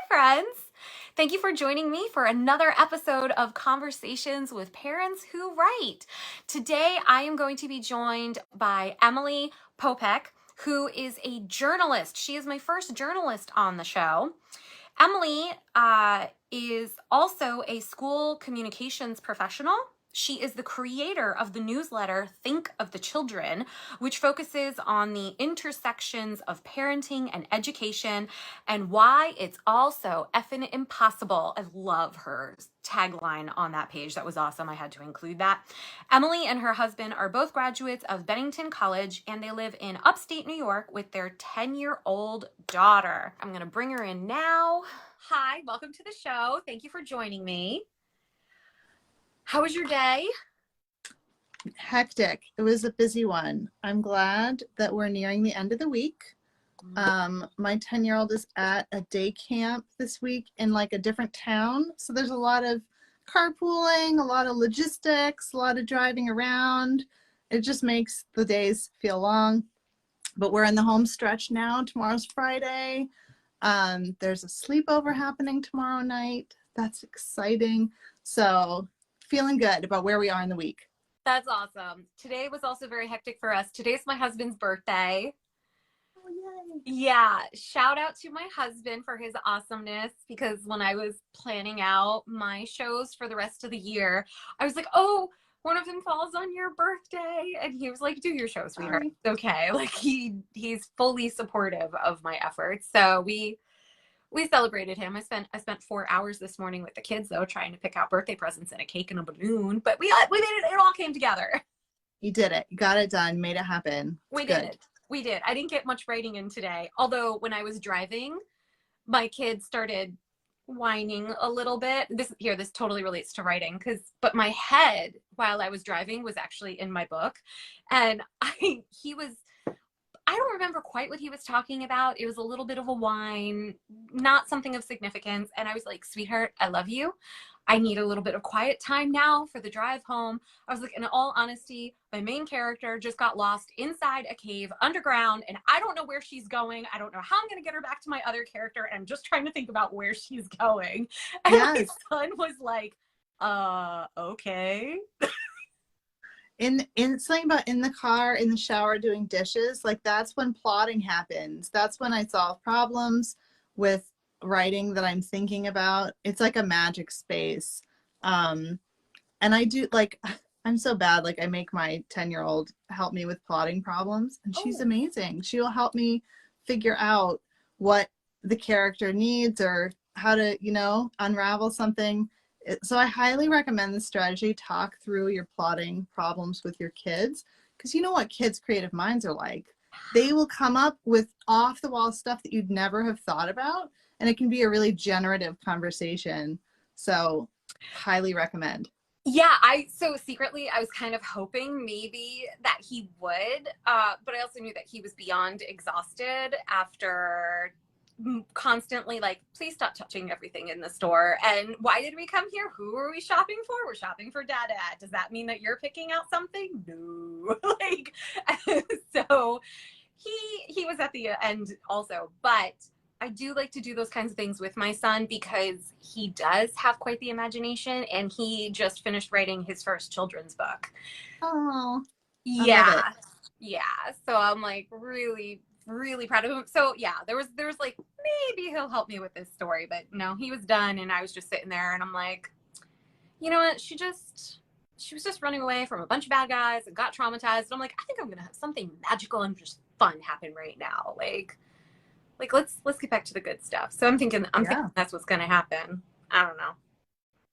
friends. Thank you for joining me for another episode of Conversations with Parents Who Write. Today, I am going to be joined by Emily Popek, who is a journalist. She is my first journalist on the show. Emily is also a school communications professional. She is the creator of the newsletter Think of the Children, which focuses on the intersections of parenting and education and why it's all so effing impossible. I love her tagline on that page. That was awesome. I had to include that. Emily and her husband are both graduates of Bennington College, and they live in upstate New York with their 10-year-old daughter. I'm going to bring her in now. Hi, welcome to the show. Thank you for joining me. How was your day? Hectic. It was a busy one. I'm glad that we're nearing the end of the week. My 10-year-old is at a day camp this week in like a different town. So there's a lot of carpooling, a lot of logistics, a lot of driving around. It just makes the days feel long. But we're in the home stretch now. Tomorrow's Friday. There's a sleepover happening tomorrow night. That's exciting. So feeling good about where we are in the week. That's awesome. Today was also very hectic for us. Today's my husband's birthday. Oh, yay. Yeah, shout out to my husband for his awesomeness, because when I was planning out my shows for the rest of the year, I was like, oh, one of them falls on your birthday. And he was like, do your show, sweetheart. Sorry. It's okay. Like he's fully supportive of my efforts. So we celebrated him. I spent 4 hours this morning with the kids, though, trying to pick out birthday presents and a cake and a balloon. But we made it. It all came together. You did it. You got it done. Made it happen. We did. I didn't get much writing in today. Although when I was driving, my kids started whining a little bit. This totally relates to writing, but my head while I was driving was actually in my book, and I don't remember quite what he was talking about. It was a little bit of a whine, not something of significance. And I was like, sweetheart, I love you. I need a little bit of quiet time now for the drive home. I was like, in all honesty, my main character just got lost inside a cave underground, and I don't know where she's going. I don't know how I'm going to get her back to my other character. And I'm just trying to think about where she's going. And Yes. my son was like, okay. In something about in the car, in the shower, doing dishes, like that's when plotting happens. That's when I solve problems with writing that I'm thinking about. It's like a magic space. And I do, like, I'm so bad. Like, I make my 10-year-old help me with plotting problems, and she's amazing. She'll help me figure out what the character needs or how to, unravel something. So I highly recommend this strategy. Talk through your plotting problems with your kids, because you know what kids' creative minds are like. They will come up with off-the-wall stuff that you'd never have thought about, and it can be a really generative conversation. So highly recommend. Yeah, so secretly I was kind of hoping maybe that he would, but I also knew that he was beyond exhausted after constantly like, please stop touching everything in the store. And why did we come here? Who are we shopping for? We're shopping for Dada. Does that mean that you're picking out something? No. Like, so he was at the end also, but I do like to do those kinds of things with my son because he does have quite the imagination, and he just finished writing his first children's book. Oh, yeah. Yeah. So I'm like really proud of him. So yeah, there was like, maybe he'll help me with this story, but no, he was done, and I was just sitting there, and I'm like, you know what? She was just running away from a bunch of bad guys and got traumatized. And I'm like, I think I'm gonna have something magical and just fun happen right now. Like let's get back to the good stuff. So I'm thinking that's what's gonna happen. I don't know.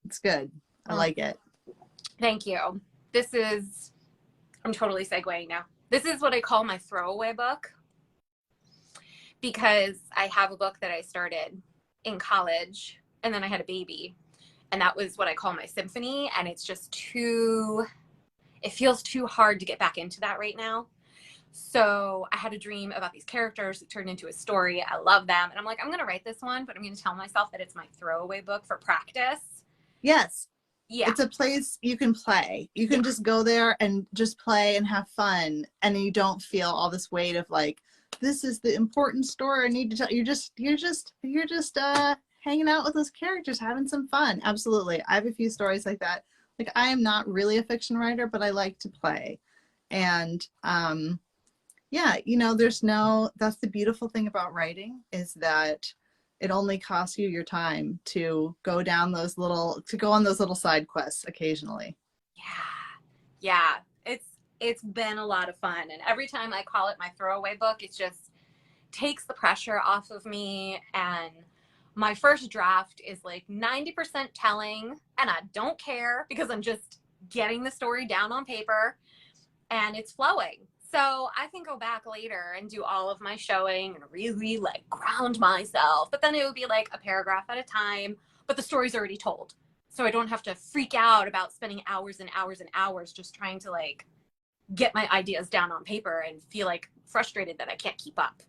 It's good. I like it. Thank you. I'm totally segueing now. This is what I call my throwaway book, because I have a book that I started in college, and then I had a baby, and that was what I call my symphony. And it's just it feels too hard to get back into that right now. So I had a dream about these characters that turned into a story. I love them. And I'm like, I'm going to write this one, but I'm going to tell myself that it's my throwaway book for practice. Yes. Yeah. It's a place you can play. You can just go there and just play and have fun. And you don't feel all this weight of like, this is the important story I need to tell. You're just hanging out with those characters, having some fun. Absolutely. I have a few stories like that. Like, I am not really a fiction writer, but I like to play. And yeah, that's the beautiful thing about writing, is that it only costs you your time to go on those little side quests occasionally. Yeah. It's been a lot of fun. And every time I call it my throwaway book, it just takes the pressure off of me. And my first draft is like 90% telling, and I don't care because I'm just getting the story down on paper and it's flowing. So I can go back later and do all of my showing and really like ground myself. But then it would be like a paragraph at a time, but the story's already told. So I don't have to freak out about spending hours and hours and hours just trying to like get my ideas down on paper and feel like frustrated that I can't keep up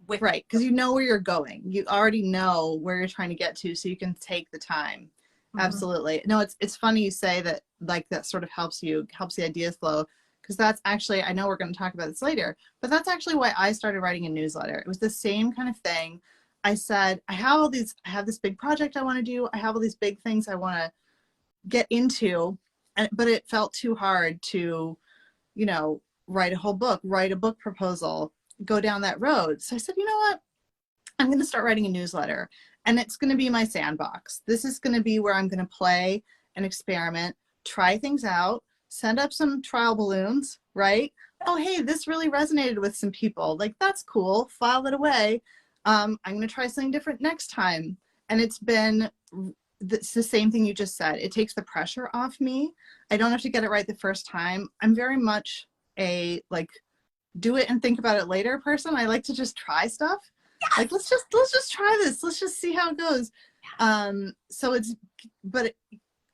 with Right, because you know where you're going. You already know where you're trying to get to, so you can take the time. Mm-hmm. Absolutely. No, it's funny you say that, like, that sort of helps the ideas flow, because that's actually, I know we're going to talk about this later, but that's actually why I started writing a newsletter. It was the same kind of thing. I said, I have this big project I want to do. I have all these big things I want to get into, but it felt too hard to, write a whole book, write a book proposal, go down that road. So I said, you know what? I'm going to start writing a newsletter, and it's going to be my sandbox. This is going to be where I'm going to play and experiment, try things out, send up some trial balloons, right? Oh, hey, this really resonated with some people. Like, that's cool. File it away. I'm going to try something different next time. And it's the same thing you just said. It takes the pressure off me. I don't have to get it right the first time. I'm very much a, like, do it and think about it later person. I like to just try stuff. Yes! Like, let's just try this. Let's just see how it goes.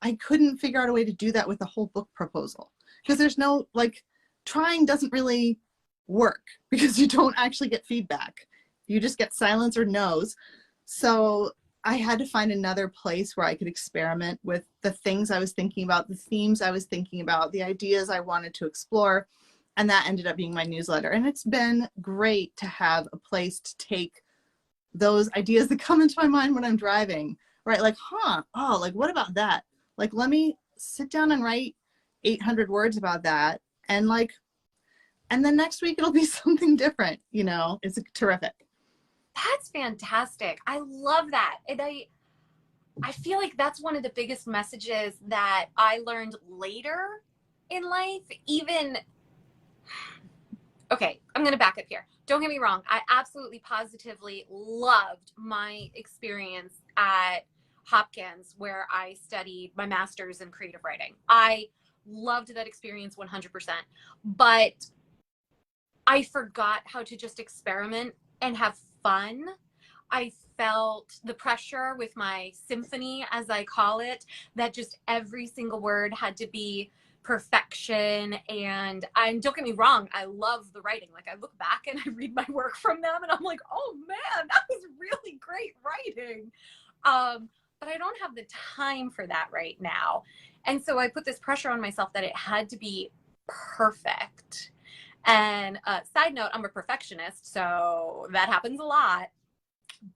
I couldn't figure out a way to do that with the whole book proposal, because there's no, like, trying doesn't really work because you don't actually get feedback. You just get silence or no's. So I had to find another place where I could experiment with the things I was thinking about, the themes I was thinking about, the ideas I wanted to explore. And that ended up being my newsletter. And it's been great to have a place to take those ideas that come into my mind when I'm driving, right? Like, like, what about that? Like, let me sit down and write 800 words about that. And then next week it'll be something different, It's terrific. That's fantastic. I love that. And I feel like that's one of the biggest messages that I learned later in life. Okay, I'm going to back up here. Don't get me wrong. I absolutely positively loved my experience at Hopkins, where I studied my master's in creative writing. I loved that experience 100%. But I forgot how to just experiment and have fun. I felt the pressure with my symphony, as I call it, that just every single word had to be perfection. And don't get me wrong, I love the writing. Like, I look back and I read my work from them and I'm like, oh man, that was really great writing. But I don't have the time for that right now. And so I put this pressure on myself that it had to be perfect. And side note, I'm a perfectionist, so that happens a lot.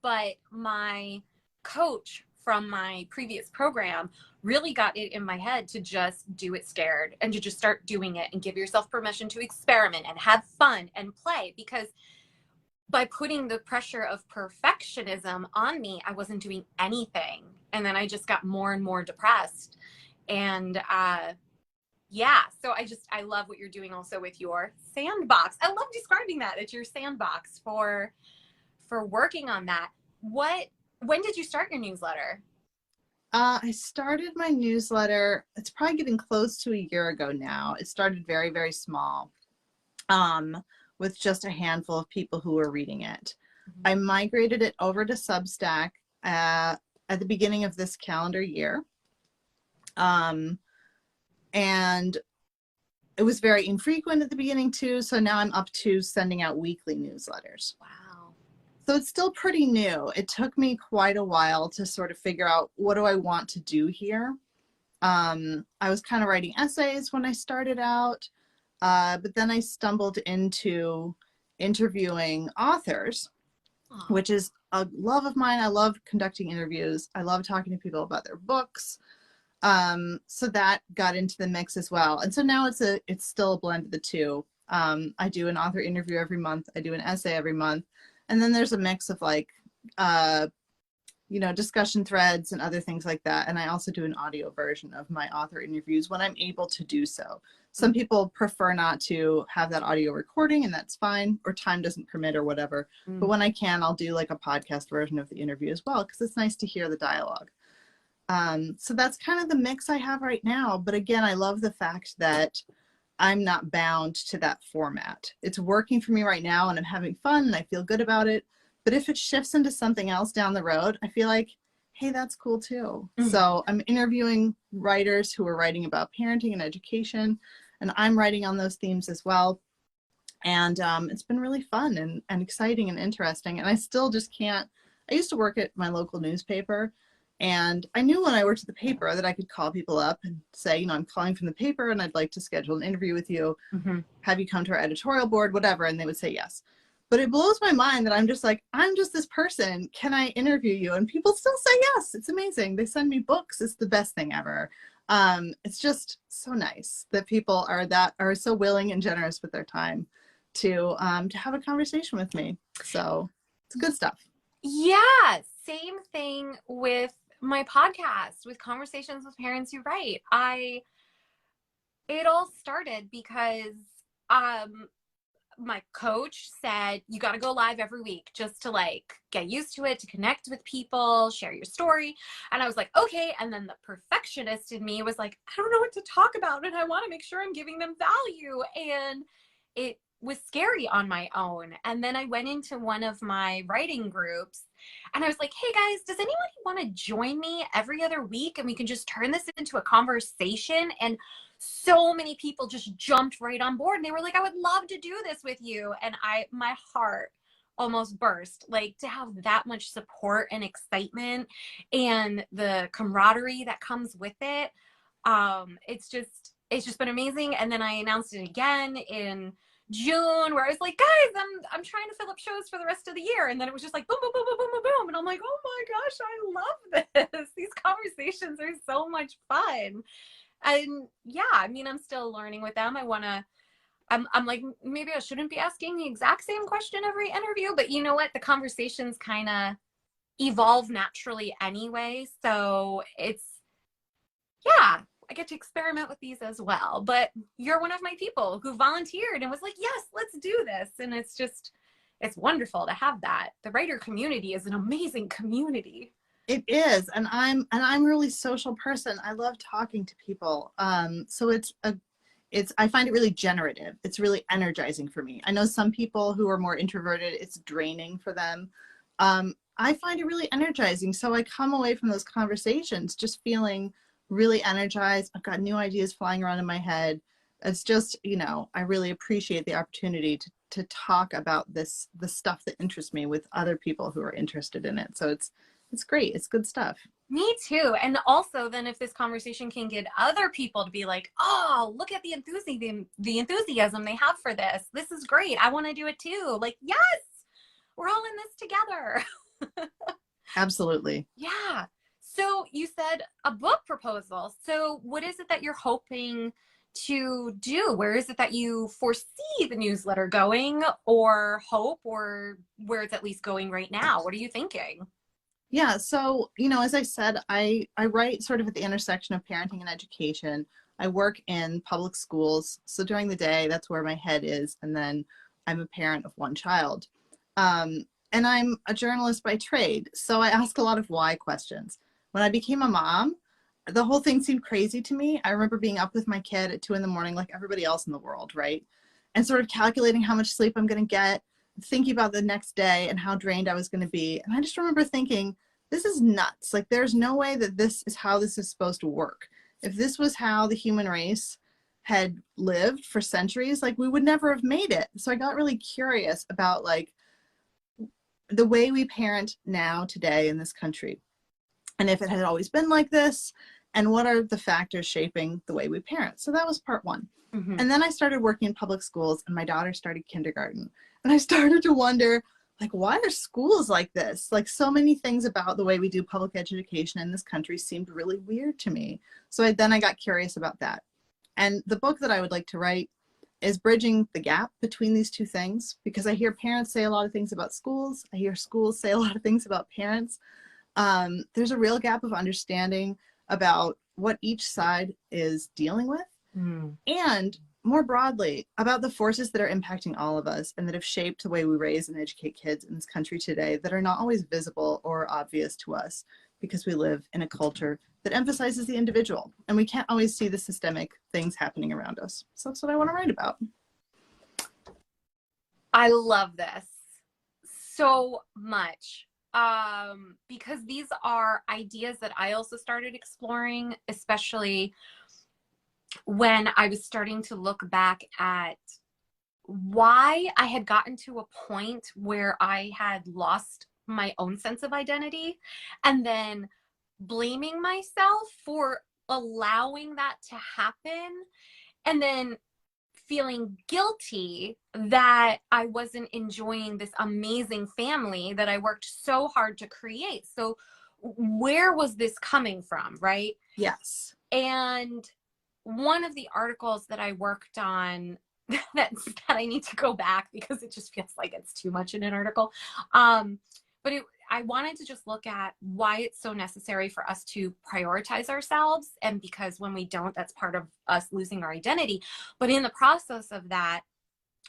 But my coach from my previous program really got it in my head to just do it scared and to just start doing it and give yourself permission to experiment and have fun and play. Because by putting the pressure of perfectionism on me, I wasn't doing anything. And then I just got more and more depressed. And yeah, so I love what you're doing also with your sandbox. I love describing that. It's your sandbox for working on that. When did you start your newsletter? I started my newsletter, it's probably getting close to a year ago now. It started very, very small, with just a handful of people who were reading it. Mm-hmm. I migrated it over to Substack at the beginning of this calendar year. And it was very infrequent at the beginning too. So now I'm up to sending out weekly newsletters. Wow. So it's still pretty new. It took me quite a while to sort of figure out, what do I want to do here? I was kind of writing essays when I started out, but then I stumbled into interviewing authors. Aw. which is a love of mine. I love conducting interviews. I love talking to people about their books. So that got into the mix as well. And so now it's still a blend of the two. I do an author interview every month. I do an essay every month. And then there's a mix of like, discussion threads and other things like that. And I also do an audio version of my author interviews when I'm able to do so. Some people prefer not to have that audio recording, and that's fine, or time doesn't permit or whatever. But when I can, I'll do like a podcast version of the interview as well, because it's nice to hear the dialogue. So that's kind of the mix I have right now. But again, I love the fact that I'm not bound to that format. It's working for me right now and I'm having fun and I feel good about it. But if it shifts into something else down the road, I feel like, hey, that's cool too. So I'm interviewing writers who are writing about parenting and education, and I'm writing on those themes as well. And it's been really fun and exciting and interesting. And I still just can't, I used to work at my local newspaper, and I knew when I worked at the paper that I could call people up and say, I'm calling from the paper and I'd like to schedule an interview with you. Have you come to our editorial board, whatever. And they would say yes. But it blows my mind that I'm just like, I'm just this person. Can I interview you? And people still say yes. It's amazing. They send me books. It's the best thing ever. It's just so nice that people are so willing and generous with their time to have a conversation with me. So it's good stuff. Yeah, same thing with my podcast, with Conversations with Parents Who Write. It all started because my coach said, you got to go live every week just to like get used to it, to connect with people, share your story. And I was like, okay. And then the perfectionist in me was like, I don't know what to talk about, and I want to make sure I'm giving them value. And it was scary on my own. And then I went into one of my writing groups and I was like, hey guys, does anybody want to join me every other week and we can just turn this into a conversation? And so many people just jumped right on board and they were like, I would love to do this with you. And my heart almost burst, like, to have that much support and excitement and the camaraderie that comes with it. It's just been amazing. And then I announced it again in June, where I was like, guys, I'm trying to fill up shows for the rest of the year. And then it was just like boom, boom, boom, boom, boom, boom, boom. And I'm like, oh my gosh, I love this. These conversations are so much fun. And yeah, I mean, I'm still learning with them. I'm like, maybe I shouldn't be asking the exact same question every interview, but you know what? The conversations kind of evolve naturally anyway. So yeah, I get to experiment with these as well. But you're one of my people who volunteered and was like, yes, let's do this. And it's wonderful to have that. The writer community is an amazing community. It is, and I'm a really social person. I love talking to people. So I find it really generative. It's really energizing for me. I know some people who are more introverted, it's draining for them. I find it really energizing. So I come away from those conversations just feeling really energized. I've got new ideas flying around in my head. It's just, I really appreciate the opportunity to talk about the stuff that interests me with other people who are interested in it. So it's great. It's good stuff. Me too. And also then if this conversation can get other people to be like, oh, look at the enthusiasm they have for this. This is great. I want to do it too. Like, yes, we're all in this together. Absolutely. Yeah. So you said a book proposal. So what is it that you're hoping to do? Where is it that you foresee the newsletter going, or hope, or where it's at least going right now? What are you thinking? Yeah. So, as I said, I write sort of at the intersection of parenting and education. I work in public schools. So during the day, that's where my head is. And then I'm a parent of one child. And I'm a journalist by trade. So I ask a lot of why questions. When I became a mom, the whole thing seemed crazy to me. I remember being up with my kid at 2 a.m, like everybody else in the world, right? And sort of calculating how much sleep I'm going to get, thinking about the next day and how drained I was going to be. And I just remember thinking, this is nuts. Like, there's no way that this is how this is supposed to work. If this was how the human race had lived for centuries, like, we would never have made it. So I got really curious about like the way we parent now today in this country. And if it had always been like this, and what are the factors shaping the way we parent? So that was part one. Mm-hmm. And then I started working in public schools, and my daughter started kindergarten. And I started to wonder, like, why are schools like this? Like, so many things about the way we do public education in this country seemed really weird to me. So then I got curious about that. And the book that I would like to write is bridging the gap between these two things, because I hear parents say a lot of things about schools. I hear schools say a lot of things about parents. There's a real gap of understanding about what each side is dealing with. And more broadly, about the forces that are impacting all of us and that have shaped the way we raise and educate kids in this country today that are not always visible or obvious to us because we live in a culture that emphasizes the individual and we can't always see the systemic things happening around us. So that's what I want to write about. I love this so much, because these are ideas that I also started exploring, especially when I was starting to look back at why I had gotten to a point where I had lost my own sense of identity, and then blaming myself for allowing that to happen, and then feeling guilty that I wasn't enjoying this amazing family that I worked so hard to create. So where was this coming from, right? Yes. And one of the articles that I worked on that I need to go back because it just feels like it's too much in an article. But I wanted to just look at why it's so necessary for us to prioritize ourselves. And because when we don't, that's part of us losing our identity. But in the process of that,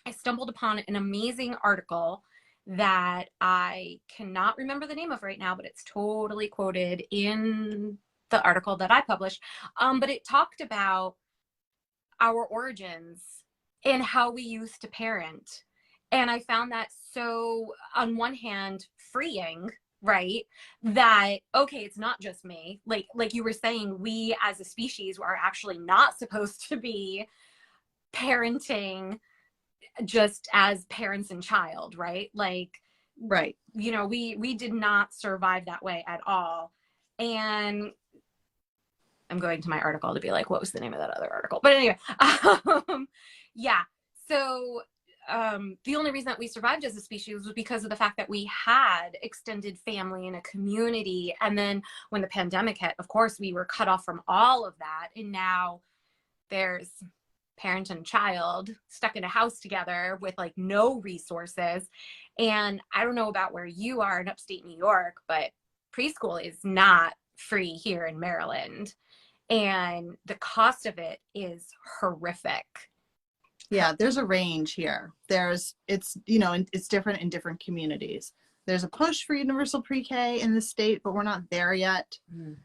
I stumbled upon an amazing article that I cannot remember the name of right now, but it's totally quoted in the article that I published. But it talked about our origins and how we used to parent. And I found that so, on one hand, freeing, right? That, okay, it's not just me. Like you were saying, we as a species are actually not supposed to be parenting just as parents and child, right? Like, right. You know, we did not survive that way at all. And I'm going to my article to be like, what was the name of that other article? But anyway, yeah. So the only reason that we survived as a species was because of the fact that we had extended family and a community. And then when the pandemic hit, of course, we were cut off from all of that. And now there's parent and child stuck in a house together with like no resources. And I don't know about where you are in upstate New York, but preschool is not free here in Maryland. And the cost of it is horrific. Yeah, there's a range here. It's different in different communities. There's a push for universal pre-K in the state, but we're not there yet.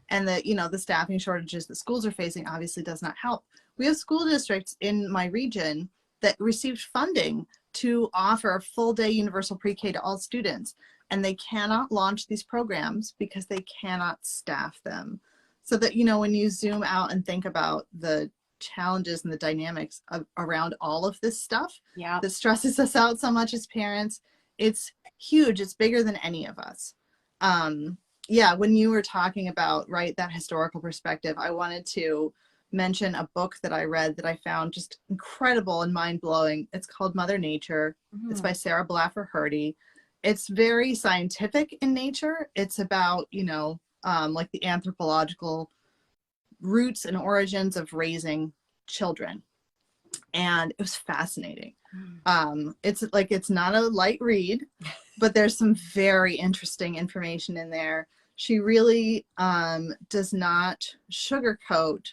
And the staffing shortages that schools are facing obviously does not help. We have school districts in my region that received funding to offer full day universal pre-K to all students, and they cannot launch these programs because they cannot staff them. So that, when you zoom out and think about the challenges and the dynamics around all of this stuff that stresses us out so much as parents, it's huge. It's bigger than any of us. When you were talking about, right, that historical perspective, I wanted to mention a book that I read that I found just incredible and mind-blowing. It's called Mother Nature. It's by Sarah Blaffer Hrdy. It's very scientific in nature. It's about, like the anthropological roots and origins of raising children. And it was fascinating. It's not a light read, but there's some very interesting information in there. She really does not sugarcoat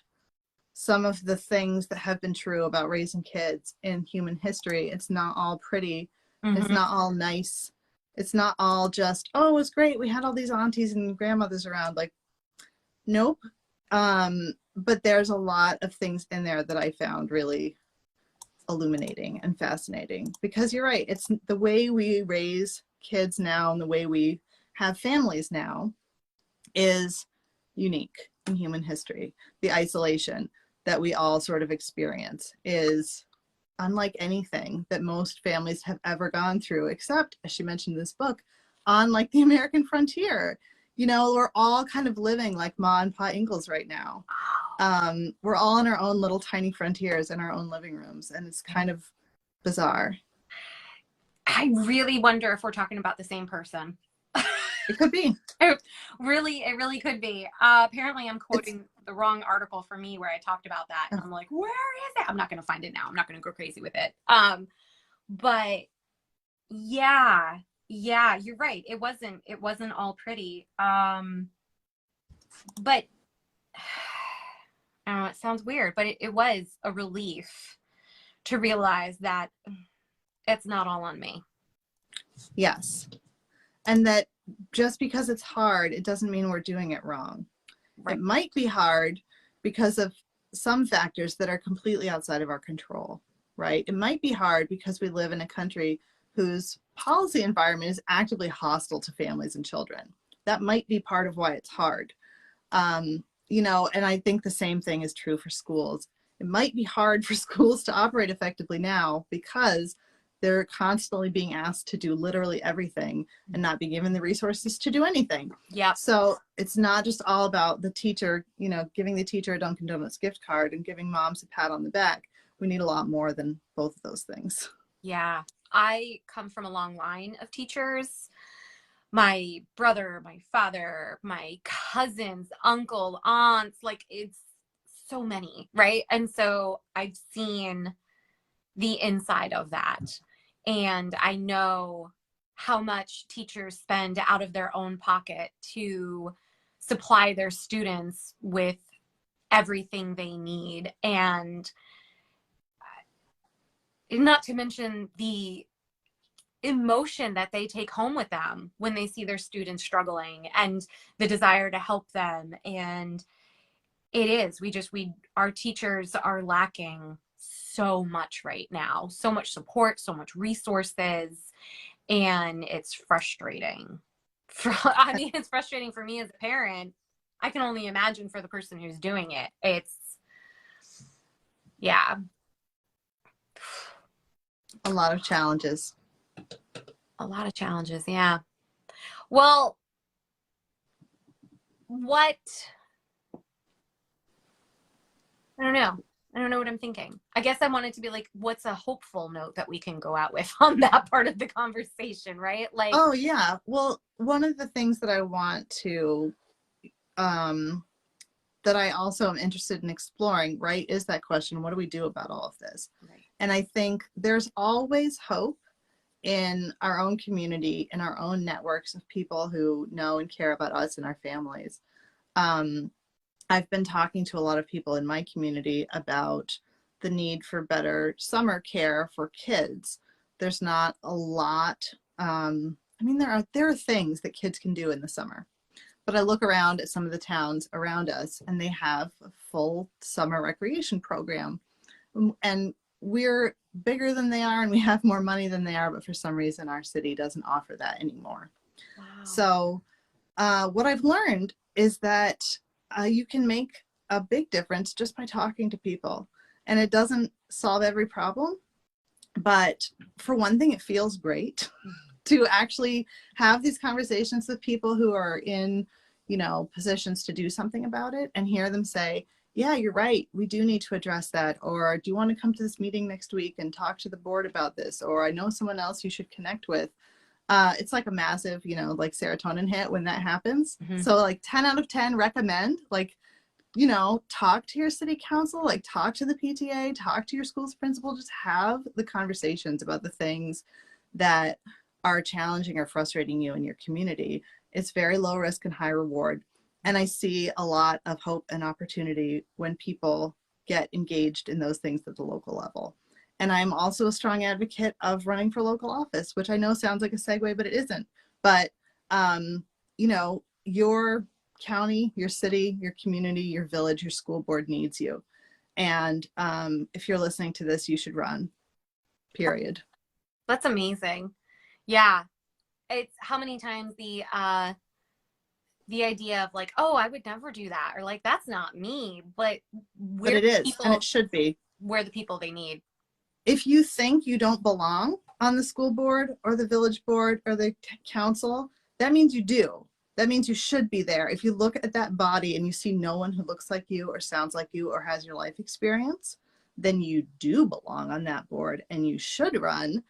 some of the things that have been true about raising kids in human history. It's not all pretty. It's not all nice. It's not all just, oh, it was great, we had all these aunties and grandmothers around. Like, nope. But there's a lot of things in there that I found really illuminating and fascinating, because you're right, it's the way we raise kids now and the way we have families now is unique in human history. The isolation that we all sort of experience is unlike anything that most families have ever gone through, except, as she mentioned in this book, on like the American frontier. We're all kind of living like Ma and Pa Ingalls right now. We're all in our own little tiny frontiers in our own living rooms, and it's kind of bizarre. I really wonder if we're talking about the same person. It could be. It really could be. Apparently, I'm It's quoting the wrong article for me where I talked about that, and I'm like, where is it? I'm not going to find it now. I'm not going to go crazy with it. But yeah, yeah, you're right. It wasn't all pretty. But I don't know. It sounds weird, but it was a relief to realize that it's not all on me. yes. And that just because it's hard, it doesn't mean we're doing it wrong. Right. It might be hard because of some factors that are completely outside of our control, right? It might be hard because we live in a country whose policy environment is actively hostile to families and children. That might be part of why it's hard. And I think the same thing is true for schools. It might be hard for schools to operate effectively now because they're constantly being asked to do literally everything and not be given the resources to do anything. Yeah. So it's not just all about the teacher, giving the teacher a Dunkin' Donuts gift card and giving moms a pat on the back. We need a lot more than both of those things. Yeah. I come from a long line of teachers. My brother, my father, my cousins, uncle, aunts, like it's so many, right? And so I've seen the inside of that. And I know how much teachers spend out of their own pocket to supply their students with everything they need. And not to mention the emotion that they take home with them when they see their students struggling and the desire to help them. And it is, our teachers are lacking so much right now, so much support, so much resources, and it's frustrating. I mean, it's frustrating for me as a parent. I can only imagine for the person who's doing it. Yeah. A lot of challenges. A lot of challenges, yeah. Well, I don't know. I don't know what I'm thinking. I guess I wanted to be like, what's a hopeful note that we can go out with on that part of the conversation, right? Like, oh yeah. Well, one of the things that I want to, that I also am interested in exploring, right, is that question, what do we do about all of this? right. And I think there's always hope in our own community, in our own networks of people who know and care about us and our families. I've been talking to a lot of people in my community about the need for better summer care for kids. There's not a lot. There are things that kids can do in the summer, but I look around at some of the towns around us and they have a full summer recreation program. And we're bigger than they are and we have more money than they are, but for some reason our city doesn't offer that anymore. Wow. So what I've learned is that you can make a big difference just by talking to people. And it doesn't solve every problem, but for one thing, it feels great to actually have these conversations with people who are in, positions to do something about it and hear them say, yeah, you're right, we do need to address that. Or do you want to come to this meeting next week and talk to the board about this? Or I know someone else you should connect with. It's like a massive, like serotonin hit when that happens. Mm-hmm. So like 10 out of 10 recommend, talk to your city council, talk to the PTA, talk to your school's principal, just have the conversations about the things that are challenging or frustrating you in your community. It's very low risk and high reward. And I see a lot of hope and opportunity when people get engaged in those things at the local level. And I'm also a strong advocate of running for local office, which I know sounds like a segue, but it isn't. But, your county, your city, your community, your village, your school board needs you. And if you're listening to this, you should run, period. That's amazing. Yeah. It's how many times the idea of like, oh, I would never do that, or like, that's not me, but it is, and it should be. We're the people they need. If you think you don't belong on the school board or the village board or the council, that means you do. That means you should be there. If you look at that body and you see no one who looks like you or sounds like you or has your life experience, then you do belong on that board and you should run.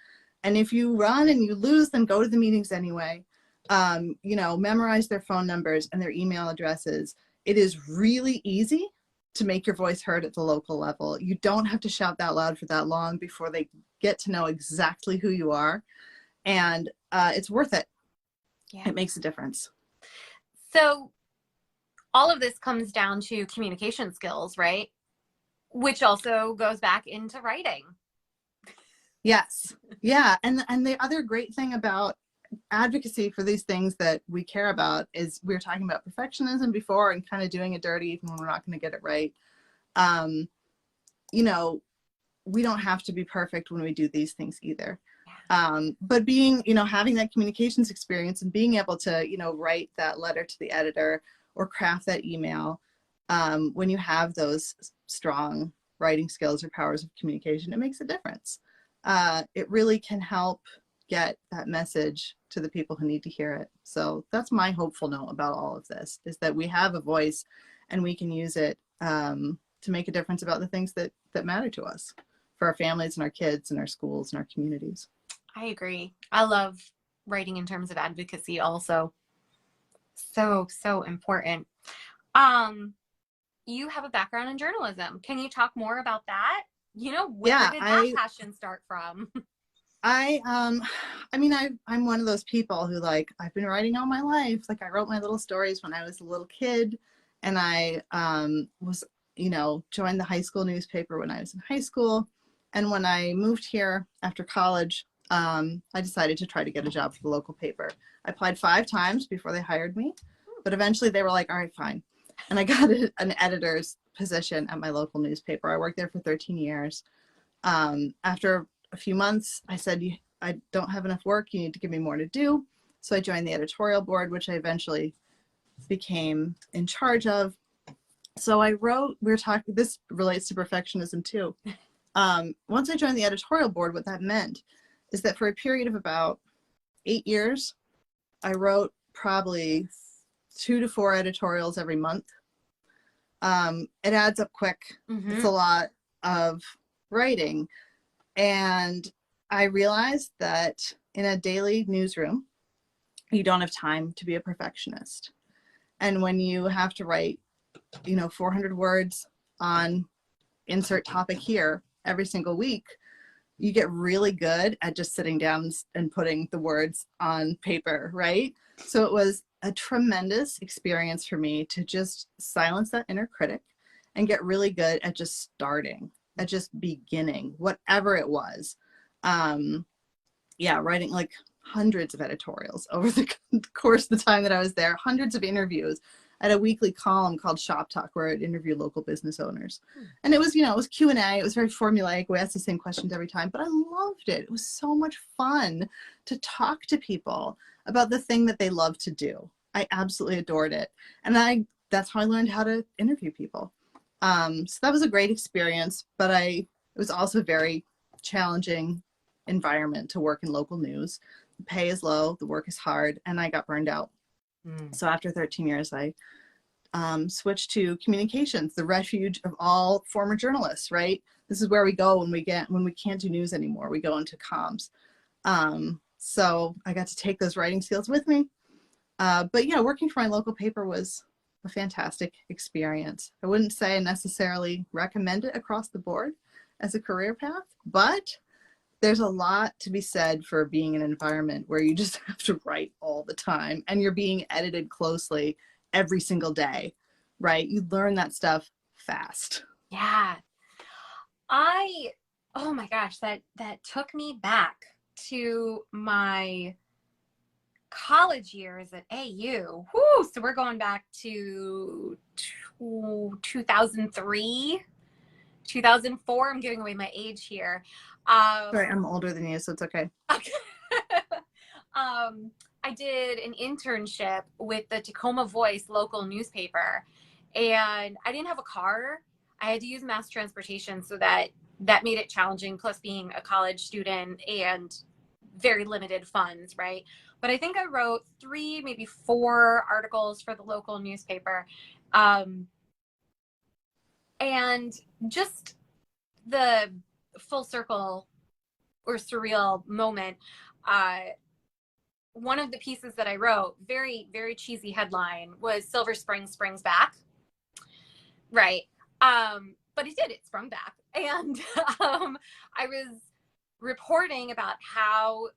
And if you run and you lose, then go to the meetings anyway. Memorize their phone numbers and their email addresses. It is really easy to make your voice heard at the local level. You don't have to shout that loud for that long before they get to know exactly who you are. And it's worth it. Yeah. It makes a difference. So all of this comes down to communication skills, right? Which also goes back into writing. Yes. Yeah. And the other great thing about advocacy for these things that we care about is, we were talking about perfectionism before and kind of doing it dirty even when we're not going to get it right. We don't have to be perfect when we do these things either. But being, having that communications experience and being able to, write that letter to the editor or craft that email, when you have those strong writing skills or powers of communication, it makes a difference. It really can help get that message to the people who need to hear it. So that's my hopeful note about all of this, is that we have a voice and we can use it to make a difference about the things that matter to us, for our families and our kids and our schools and our communities. I agree. I love writing in terms of advocacy also. So important. You have a background in journalism. Can you talk more about that? Where did that passion start from? I'm one of those people who, I've been writing all my life. I wrote my little stories when I was a little kid, and I joined the high school newspaper when I was in high school. And when I moved here after college, I decided to try to get a job for the local paper. I applied 5 times before they hired me, but eventually they were like, all right, fine. And I got an editor's position at my local newspaper. I worked there for 13 years. After a few months, I said, I don't have enough work. You need to give me more to do. So I joined the editorial board, which I eventually became in charge of. So I wrote, this relates to perfectionism too. Once I joined the editorial board, what that meant is that for a period of about 8 years, I wrote probably 2 to 4 editorials every month. It adds up quick. Mm-hmm. It's a lot of writing. And I realized that in a daily newsroom, you don't have time to be a perfectionist. And when you have to write, 400 words on insert topic here every single week, you get really good at just sitting down and putting the words on paper, right? So it was a tremendous experience for me to just silence that inner critic and get really good at just starting, at just beginning, whatever it was. Writing hundreds of editorials over the course of the time that I was there, hundreds of interviews. I had a weekly column called Shop Talk where I'd interview local business owners. And it was, it was Q&A. It was very formulaic. We asked the same questions every time, but I loved it. It was so much fun to talk to people about the thing that they love to do. I absolutely adored it. And that's how I learned how to interview people. So that was a great experience, but it was also a very challenging environment to work in local news. The pay is low, the work is hard, and I got burned out. So after 13 years, I switched to communications, the refuge of all former journalists, right? This is where we go when we can't do news anymore. We go into comms. So I got to take those writing skills with me. But working for my local paper was a fantastic experience. I wouldn't say I necessarily recommend it across the board as a career path, but there's a lot to be said for being in an environment where you just have to write all the time and you're being edited closely every single day, right? You learn that stuff fast. Yeah. Oh my gosh, that took me back to my college years at AU. Whoo, so we're going back to 2003, 2004. I'm giving away my age here. Sorry, I'm older than you, so it's okay. I did an internship with the Tacoma Voice local newspaper, and I didn't have a car. I had to use mass transportation, so that made it challenging, plus being a college student and very limited funds, right? But I think I wrote 3, maybe 4 articles for the local newspaper. And just the full circle or surreal moment. One of the pieces that I wrote, very, very cheesy headline, was Silver Spring springs back. Right. But it sprung back. And I was reporting about how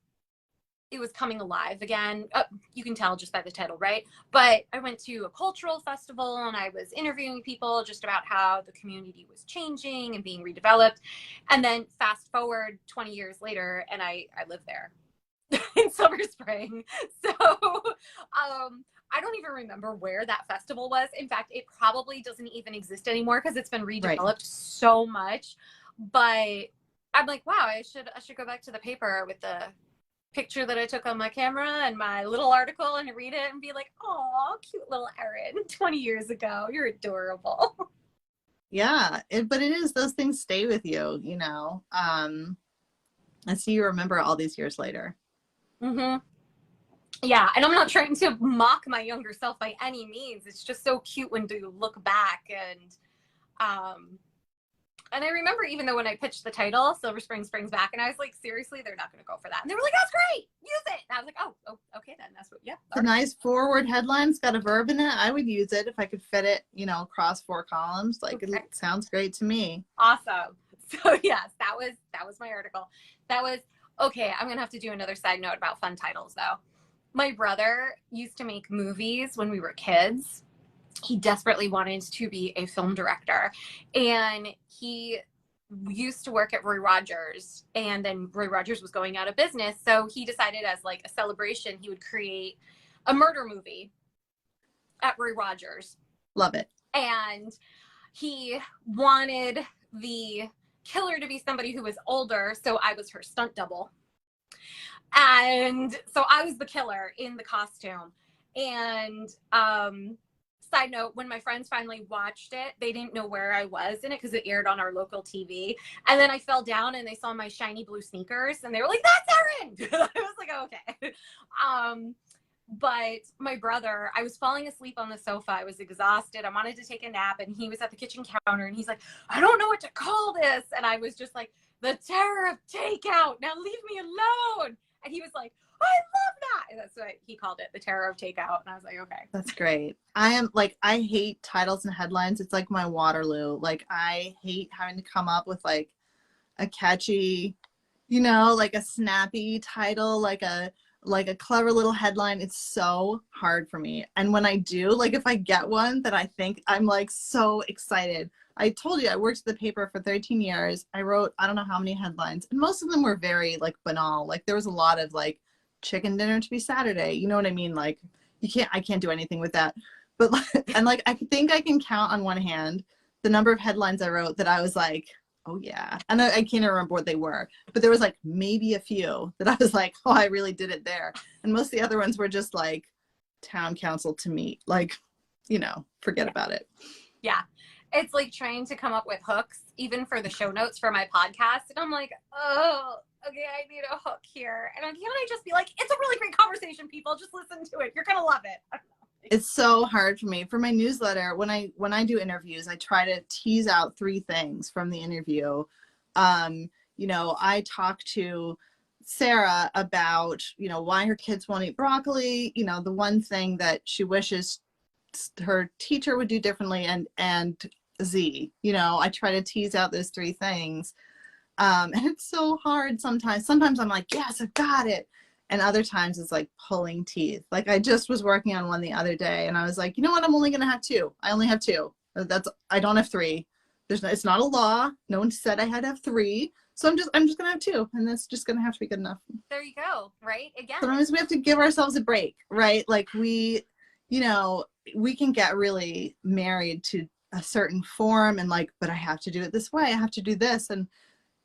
it was coming alive again. You can tell just by the title, right? But I went to a cultural festival and I was interviewing people just about how the community was changing and being redeveloped. And then fast forward 20 years later, and I live there in Silver Spring. So I don't even remember where that festival was. In fact, it probably doesn't even exist anymore because it's been redeveloped so much. But I'm like, wow, I should go back to the paper with the picture that I took on my camera and my little article and read it and be like, oh, cute little Erin, 20 years ago. You're adorable. Yeah, but it is, those things stay with you, you know. And so you remember all these years later. Mm-hmm. Yeah, and I'm not trying to mock my younger self by any means. It's just so cute when you look back. And I remember, even though when I pitched the title, Silver Spring Springs Back, and I was like, seriously, they're not going to go for that. And they were like, that's great, use it. And I was like, oh, okay, then that's what, yeah. It's a nice forward headline. It's got a verb in it. I would use it if I could fit it, you know, across 4 columns. Like, okay. It sounds great to me. Awesome. So yes, that was my article. That was, okay, I'm going to have to do another side note about fun titles though. My brother used to make movies when we were kids. He desperately wanted to be a film director, and he used to work at Roy Rogers, and then Roy Rogers was going out of business. So he decided, as like a celebration, he would create a murder movie at Roy Rogers. Love it. And he wanted the killer to be somebody who was older. So I was her stunt double. And so I was the killer in the costume. And, side note, when my friends finally watched it, they didn't know where I was in it because it aired on our local TV. And then I fell down and they saw my shiny blue sneakers and they were like, that's Erin! I was like, oh, okay. But my brother, I was falling asleep on the sofa. I was exhausted. I wanted to take a nap, and he was at the kitchen counter and he's like, I don't know what to call this. And I was just like, the terror of takeout. Now leave me alone. And he was like, I love that. And that's what he called it, the terror of takeout. And I was like, okay. That's great. I hate titles and headlines. It's like my Waterloo. Like, I hate having to come up with like a catchy, you know, like a snappy title, like a clever little headline. It's so hard for me. And when I do, like, if I get one that I think, I'm like so excited. I told you I worked at the paper for 13 years. I wrote, I don't know how many headlines, and most of them were very like banal. Like, there was a lot of like, chicken dinner to be Saturday. You know what I mean? Like, I can't do anything with that. But and like, I think I can count on one hand the number of headlines I wrote that I was like, oh yeah. And I can't remember what they were, but there was like maybe a few that I was like, oh, I really did it there. And most of the other ones were just like town council to meet, like, you know, forget about it. Yeah. It's like trying to come up with hooks, even for the show notes for my podcast. And I'm like, oh, okay, I need a hook here. And can't I just be like, it's a really great conversation, people. Just listen to it. You're going to love it. I don't know. It's so hard for me. For my newsletter, when I do interviews, I try to tease out 3 things from the interview. You know, I talk to Sarah about, you know, why her kids won't eat broccoli. You know, the one thing that she wishes her teacher would do differently, and Z, you know, I try to tease out those 3 things. And it's so hard sometimes. Sometimes I'm like, yes, I've got it. And other times it's like pulling teeth. Like, I just was working on one the other day and I was like, you know what? I'm only going to have 2. I only have 2. I don't have 3. It's not a law. No one said I had to have 3. So I'm just going to have 2, and that's just going to have to be good enough. There you go. Right. Again. Sometimes we have to give ourselves a break, right? Like, we, you know, we can get really married to a certain form and like, but I have to do it this way. I have to do this. And,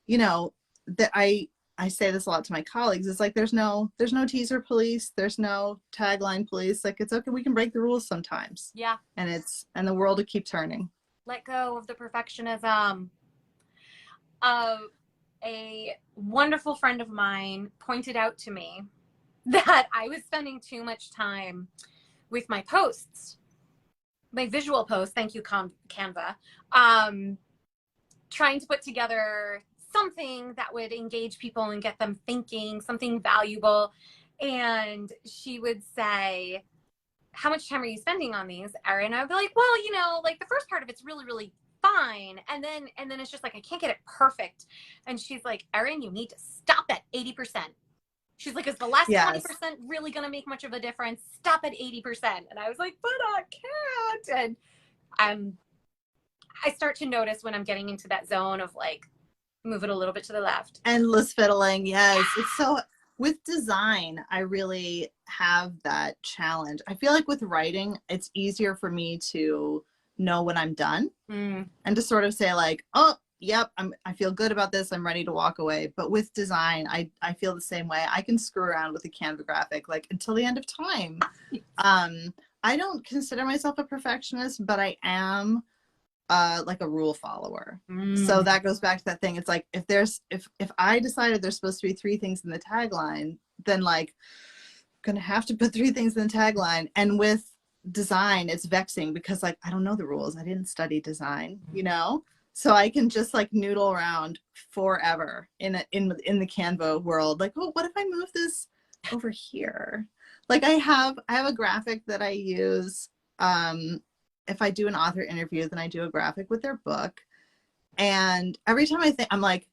you know, that I say this a lot to my colleagues. It's like, there's no teaser police. There's no tagline police. Like, it's okay. We can break the rules sometimes. Yeah. And the world will keep turning. Let go of the perfectionism. A wonderful friend of mine pointed out to me that I was spending too much time with my posts, my visual posts. Thank you, Canva. Trying to put together something that would engage people and get them thinking, something valuable. And she would say, how much time are you spending on these, Erin? I'd be like, well, you know, like the first part of it's really, really fine. And then it's just like, I can't get it perfect. And she's like, Erin, you need to stop at 80%. She's like, is the last Yes. 20% really going to make much of a difference? Stop at 80%. And I was like, but I can't. And I start to notice when I'm getting into that zone of like, move it a little bit to the left. Endless fiddling. Yes. It's so, with design, I really have that challenge. I feel like with writing, it's easier for me to know when I'm done and to sort of say like, oh, yep, I feel good about this. I'm ready to walk away. But with design, I feel the same way. I can screw around with a Canva graphic like until the end of time. I don't consider myself a perfectionist, but I am like a rule follower. So that goes back to that thing. It's like if I decided there's supposed to be 3 things in the tagline, then like I'm gonna have to put 3 things in the tagline. And with design, it's vexing because like I don't know the rules. I didn't study design, you know? So I can just like noodle around forever in the Canva world. Like, oh, what if I move this over here? Like I have a graphic that I use. If I do an author interview, then I do a graphic with their book. And every time I think, I'm like,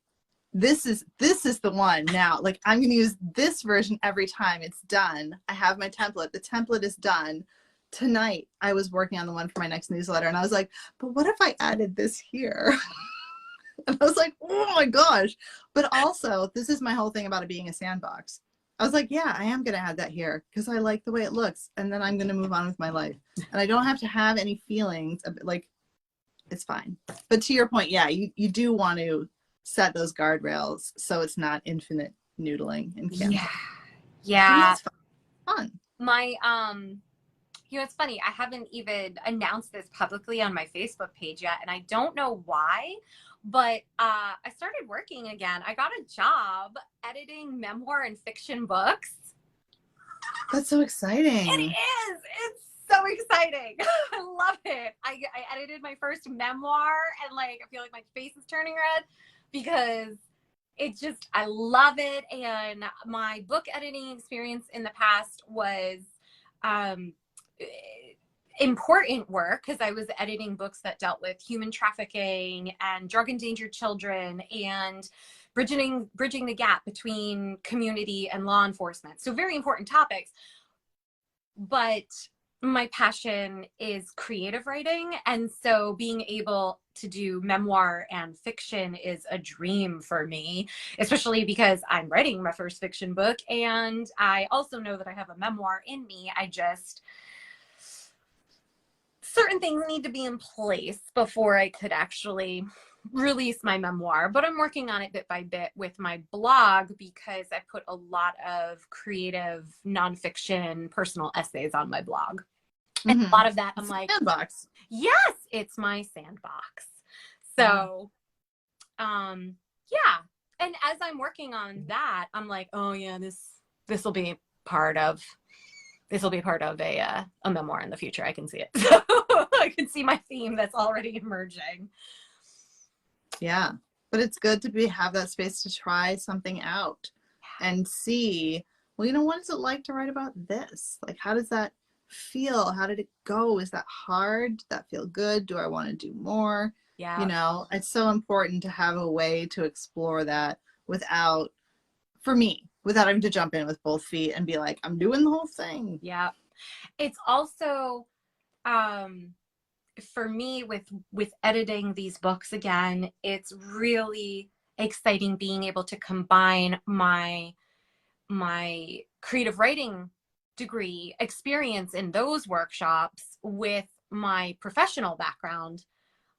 this is the one now. Like I'm going to use this version every time it's done. I have my template. The template is done. Tonight, I was working on the one for my next newsletter and I was like, but what if I added this here? And I was like, oh my gosh. But also, this is my whole thing about it being a sandbox. I was like, yeah, I am going to add that here because I like the way it looks. And then I'm going to move on with my life. And I don't have to have any feelings. Like, it's fine. But to your point, yeah, you do want to set those guardrails so it's not infinite noodling in Canva. Yeah. It's fun. My, you know, it's funny. I haven't even announced this publicly on my Facebook page yet. And I don't know why, but I started working again. I got a job editing memoir and fiction books. That's so exciting. It is. It's so exciting. I love it. I edited my first memoir and like, I feel like my face is turning red because I love it. And my book editing experience in the past was, important work because I was editing books that dealt with human trafficking and drug endangered children and bridging the gap between community and law enforcement. So very important topics. But my passion is creative writing. And so being able to do memoir and fiction is a dream for me, especially because I'm writing my first fiction book. And I also know that I have a memoir in me. Certain things need to be in place before I could actually release my memoir, but I'm working on it bit by bit with my blog because I put a lot of creative nonfiction personal essays on my blog. And a lot of that, I'm like, sandbox. Yes, it's my sandbox. So, yeah. And as I'm working on that, I'm like, oh yeah, this will be part of a memoir in the future. I can see it. I can see my theme that's already emerging. Yeah, but it's good to have that space to try something out and see, well, you know, what is it like to write about this? Like, how does that feel? How did it go? Is that hard? Did that feel good? Do I want to do more? Yeah. You know, it's so important to have a way to explore that without having to jump in with both feet and be like, I'm doing the whole thing. Yeah. It's also, for me with editing these books again, it's really exciting being able to combine my creative writing degree experience in those workshops with my professional background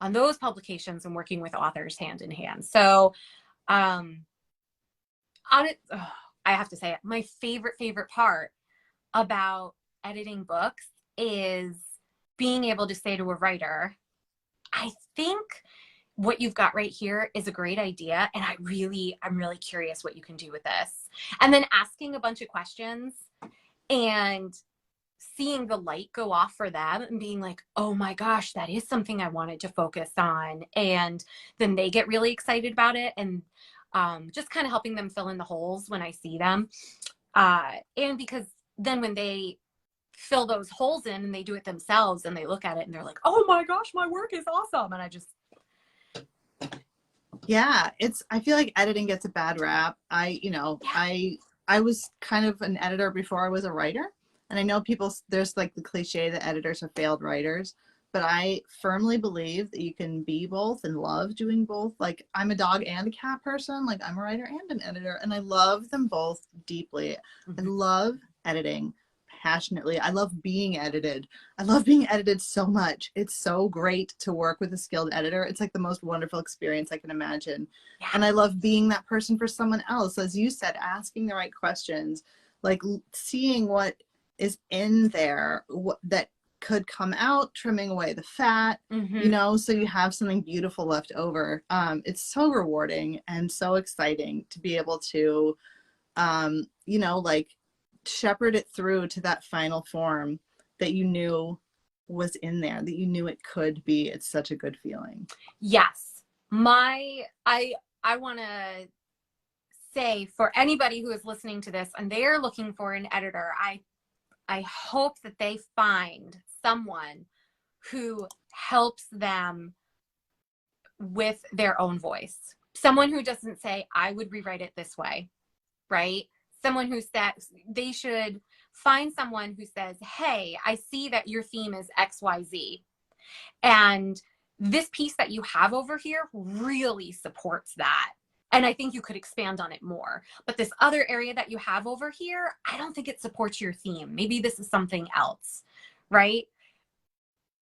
on those publications and working with authors hand in hand. So, I have to say it, my favorite part about editing books is being able to say to a writer, I think what you've got right here is a great idea. And I'm really curious what you can do with this. And then asking a bunch of questions and seeing the light go off for them and being like, oh my gosh, that is something I wanted to focus on. And then they get really excited about it, and just kind of helping them fill in the holes when I see them. And because then when they fill those holes in and they do it themselves and they look at it and they're like, oh my gosh, my work is awesome. And I just, yeah, I feel like editing gets a bad rap. I was kind of an editor before I was a writer. And I know there's like the cliche that editors are failed writers, but I firmly believe that you can be both and love doing both. Like, I'm a dog and a cat person. Like, I'm a writer and an editor, and I love them both deeply. I love editing passionately. I love being edited. I love being edited so much. It's so great to work with a skilled editor. It's like the most wonderful experience I can imagine. yeah. And I love being that person for someone else. As you said, asking the right questions, like seeing what is in there that could come out, trimming away the fat, so you have something beautiful left over. It's so rewarding and so exciting to be able to, like shepherd it through to that final form that you knew was in there, that you knew it could be. It's such a good feeling. Yes. I want to say, for anybody who is listening to this and they're looking for an editor, I hope that they find someone who helps them with their own voice. Someone who doesn't say, I would rewrite it this way, right? Someone who says, they should find someone who says, hey, I see that your theme is XYZ. And this piece that you have over here really supports that. And I think you could expand on it more. But this other area that you have over here, I don't think it supports your theme. Maybe this is something else, right?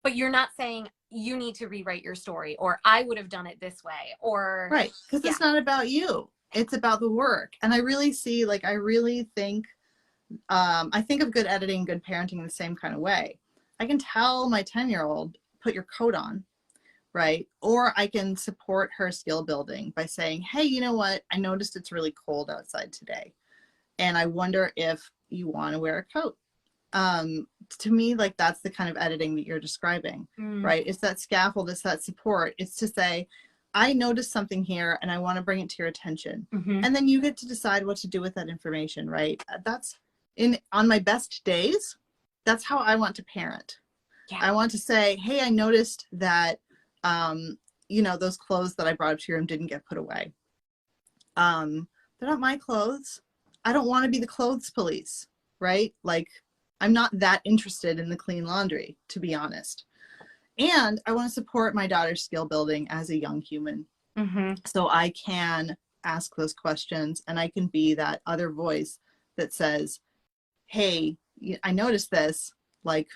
But you're not saying you need to rewrite your story, or I would have done it this way, or... Right, because it's not about you. It's about the work. And I really think, I think of good editing, good parenting in the same kind of way. I can tell my 10-year-old, put your coat on, right? Or I can support her skill building by saying, hey, you know what? I noticed it's really cold outside today, and I wonder if you want to wear a coat. To me, like, that's the kind of editing that you're describing, right? It's that scaffold, it's that support. It's to say, I noticed something here and I want to bring it to your attention. And then you get to decide what to do with that information, right? That's on my best days, that's how I want to parent. Yeah. I want to say, hey, I noticed that, those clothes that I brought up to your room didn't get put away. They're not my clothes. I don't want to be the clothes police, right? Like, I'm not that interested in the clean laundry, to be honest. And I want to support my daughter's skill building as a young human. So I can ask those questions, and I can be that other voice that says, hey, I noticed this. Like,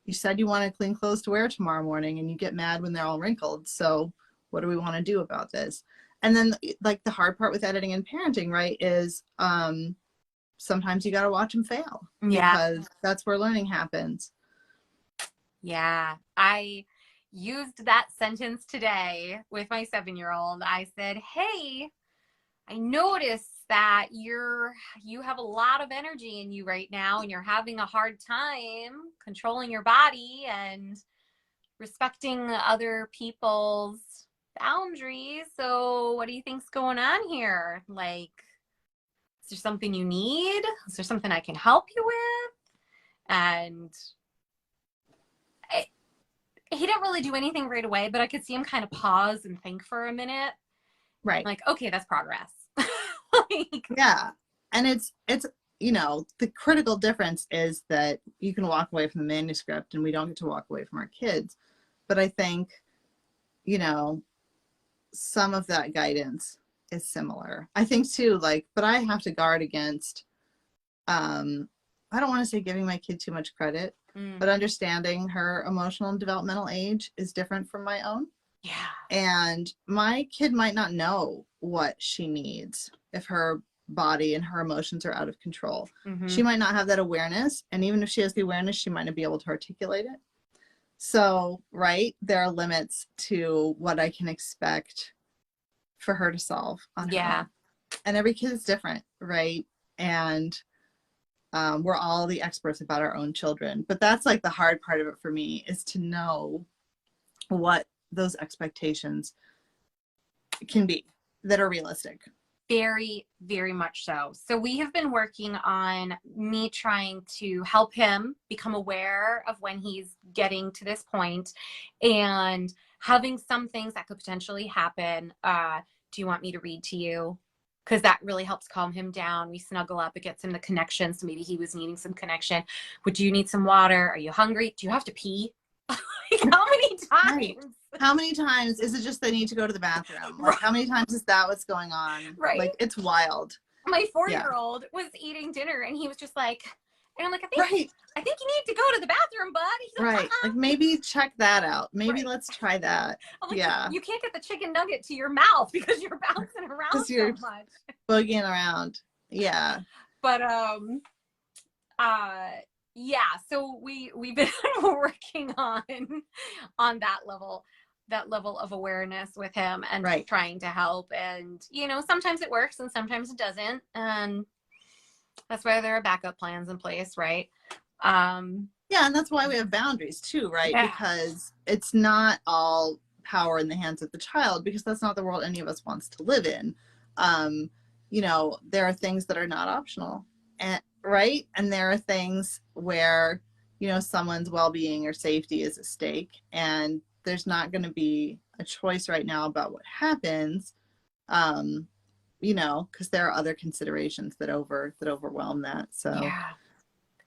you said you wanted clean clothes to wear tomorrow morning, and you get mad when they're all wrinkled. So what do we want to do about this? And then, like, the hard part with editing and parenting, right, is sometimes you got to watch them fail. Yeah. Because that's where learning happens. Yeah. I used that sentence today with my 7-year-old. I said, hey, I noticed that you have a lot of energy in you right now, and you're having a hard time controlling your body and respecting other people's boundaries. So what do you think's going on here? Like, is there something you need? Is there something I can help you with? And he didn't really do anything right away, but I could see him kind of pause and think for a minute. Right. Like, okay, that's progress. Yeah. And it's, the critical difference is that you can walk away from the manuscript and we don't get to walk away from our kids. But I think, some of that guidance is similar. I think too, but I have to guard against, I don't want to say giving my kid too much credit, but understanding her emotional and developmental age is different from my own. Yeah. And my kid might not know what she needs if her body and her emotions are out of control. She might not have that awareness. And even if she has the awareness, she might not be able to articulate it. So, right, there are limits to what I can expect for her to solve on her own. And every kid is different, right? And We're all the experts about our own children, but that's like the hard part of it for me, is to know what those expectations can be that are realistic. Very, very much so. So we have been working on me trying to help him become aware of when he's getting to this point and having some things that could potentially happen. Do you want me to read to you? Because that really helps calm him down. We snuggle up, it gets him the connection. So maybe he was needing some connection. Would you need some water? Are you hungry? Do you have to pee? Like, how many times? Right. How many times is it just they need to go to the bathroom? Like, Right. how many times is that what's going on? Right. Like, it's wild. My 4-year-old was eating dinner and he was just like, and I'm like, I think you need to go to the bathroom, bud. He's like, Right. Like, maybe check that out. Maybe let's try that. I'm like, Yeah. You can't get the chicken nugget to your mouth because you're bouncing around so much. Boogieing around. Yeah. But yeah, so we've been working on that level of awareness with him and trying to help. And sometimes it works and sometimes it doesn't, and that's why there are backup plans in place, right? Yeah, and that's why we have boundaries too, right? Yeah. Because it's not all power in the hands of the child, because that's not the world any of us wants to live in. There are things that are not optional, and right? And there are things where, someone's well-being or safety is at stake, and there's not going to be a choice right now about what happens, because there are other considerations that overwhelm that. So yeah,